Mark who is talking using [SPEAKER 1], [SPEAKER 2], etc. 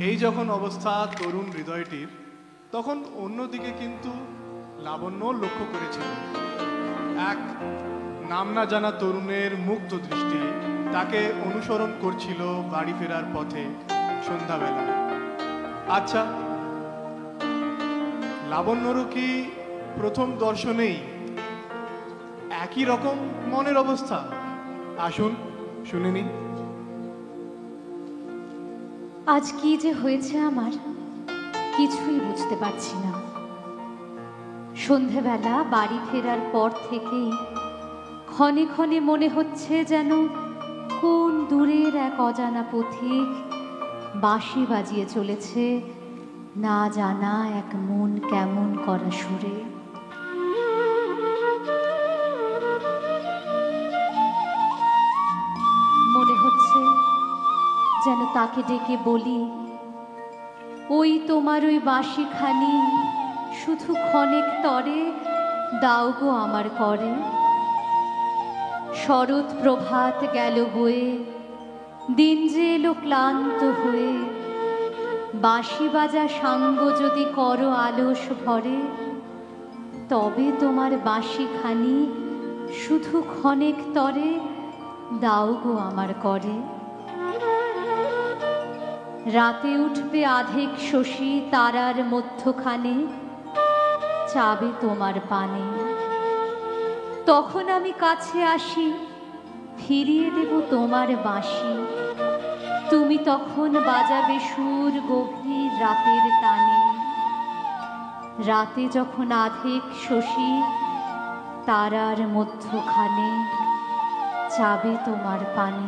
[SPEAKER 1] এই যখন অবস্থা তরুণ হৃদয়টির, তখন অন্যদিকে কিন্তু লাবণ্য লক্ষ্য করেছিল এক নাম না জানা তরুণের মুগ্ধ দৃষ্টি তাকে অনুসরণ করছিল বাড়ি ফেরার পথে সন্ধ্যাবেলা। আচ্ছা, লাবণ্যরও কি প্রথম দর্শনেই একই রকম মনের অবস্থা? আসুন শুনে নিন।
[SPEAKER 2] আজ কি যে হয়েছে আমার কিছুই বুঝতে পারছি না। সন্ধেবেলা বাড়ি ফেরার পর থেকেই ক্ষণে ক্ষণে মনে হচ্ছে যেন কোন দূরের এক অজানা পথিক বাঁশি বাজিয়ে চলেছে না জানা এক মন কেমন করা সুরে। মনে হচ্ছে যেন তাকে ডেকে বলি, ওই তোমার ওই বাঁশিখানি শুধু ক্ষণেক তরে দাও গো আমার করে। শরৎ প্রভাত গেল বয়ে, দিন যে এলো ক্লান্ত হয়ে, বাঁশি বাজা সাঙ্গ যদি করো আলস ভরে, তবে তোমার বাঁশিখানি শুধু ক্ষণেক তরে দাও গো আমার করে। রাতে উঠবে আধেক শশী তারার মধ্যখানে, চাবে তোমার পানে, তখন আমি কাছে আসি ফিরিয়ে দেব তোমার বাঁশি। তুমি তখন বাজাবে সুর গভীর রাতের টানে। রাতে যখন আধেক শশী তারার মধ্যখানে, চাবে তোমার পানে।